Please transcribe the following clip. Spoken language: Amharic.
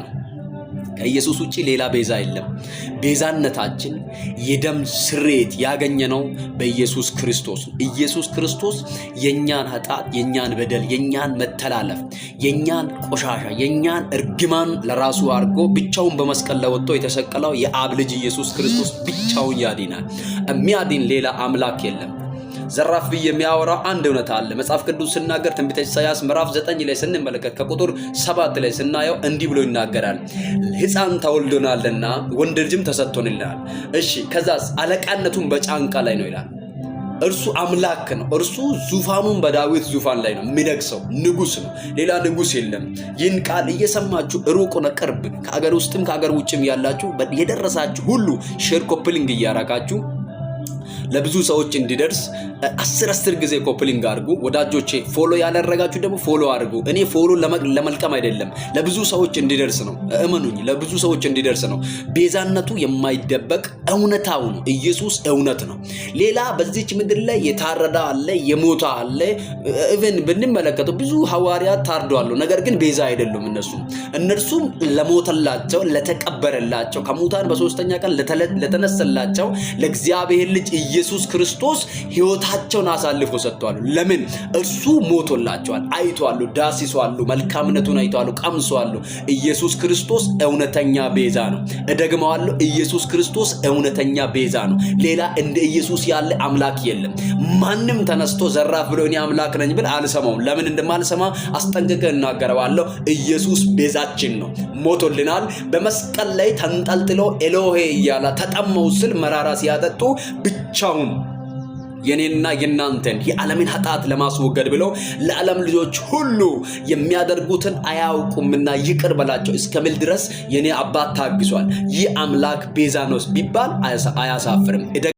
ነው። ከኢየሱስ ውጪ ሌላ ቤዛ የለም። ቤዛነታችን የደም ስሬት ያገኘነው በኢየሱስ ክርስቶስ። ኢየሱስ ክርስቶስ የኛን ኃጢአት፣ የኛን በደል፣ የኛን መተላለፍ፣ የኛን ቆሻሻ፣ የኛን እርግማን ለራሱ አድርጎ ብቻውን በመስቀል ላይ ወጥቶ የተሰቀለው የአብ ልጅ ኢየሱስ ክርስቶስ ብቻውን ያድናል። የሚያድን ሌላ አምላክ የለም። ዘራፍ ብዬ የሚያወራው አንድ እውነት አለ። መጽሐፍ ቅዱስ ሲናገር ትንቢተ ኢሳይያስ ምዕራፍ 9 ላይ ስንመለከት ከቁጥር 7 ላይ ስናየው እንዲህ ብሎ ይናገራል። ሕፃን ተወልዶናልና ወንድ ልጅም ተሰጥቶናል። እሺ ከዛስ አለቃነቱን በጫንቃ ላይ ነው ይላል። እርሱ አምላክ ነው። እርሱ ዙፋኑን በዳዊት ዙፋን ላይ ነው የሚነግሰው። ንጉስ ነው። ሌላ ንጉስ የለም። ይህን ቃል እየሰማችሁ ሩቅ ነው ቅርብ፣ ከአገር ውስጥም ከአገር ውጭም ያላችሁ የደረሳችሁ ሁሉ ሼር ኮፕሊንግ እያረጋችሁ ለብዙ ሰዎች እንዲደርስ 10 ጊዜ ኮፕሊንግ አድርጉ። ወዳጆቼ ፎሎ ያላረጋችሁ ደግሞ ፎሎ አድርጉ። እኔ ፎሎ ለመልቀም አይደለም፣ ለብዙ ሰዎች እንዲደርስ ነው። እመኑኝ፣ ለብዙ ሰዎች እንዲደርስ ነው። ቤዛነቱ የማይደበቅ እውነታው ነው። ኢየሱስ እውነት ነው። ሌላ በዚች ምድር ላይ የታረዳ አለ፣ የሞታ አለ። ኢቭን ብንመለከተው ብዙ ሐዋርያት ታርደዋል፣ ነገር ግን ቤዛ አይደሉም። እነርሱም ለሞተላቸው፣ ለተቀበረላቸው፣ ከሙታን በሶስተኛ ቀን ለተነሰላቸው ለእግዚአብሔር ልጅ ኢየሱስ ክርስቶስ ሕይወታቸውን አሳልፎ ሰጥቷል። ለምን? እርሱ ሞቶላቸዋል፣ አይቷሉ፣ ዳሲሷሉ፣ መልካምነቱን አይቷሉ፣ ቀምሷሉ። ኢየሱስ ክርስቶስ እውነተኛ ቤዛ ነው። እደግመዋለሁ፣ ኢየሱስ ክርስቶስ እውነተኛ ቤዛ ነው። ሌላ እንደ ኢየሱስ ያለ አምላክ የለም። ማንም ተነስቶ ዘራፍ ብሎ እኔ አምላክ ነኝ ብል አልሰማውም። ለምን እንደማልሰማ አስጠንቅቄ እናገረዋለሁ። ኢየሱስ ቤዛችን ነው። ሞቶልናል። በመስቀል ላይ ተንጠልጥሎ ኤሎሄ እያለ ተጠመው ስል መራራ ሲያጠጡ ብቻውን የኔና የናንተን የዓለምን ኃጢአት ለማስወገድ ብለው ለዓለም ልጆች ሁሉ የሚያደርጉትን አያውቁምና ይቅር በላቸው እስከሚል ድረስ የኔ አባት ታግሷል። ይህ አምላክ ቤዛ ነው ቢባል አያሳፍርም።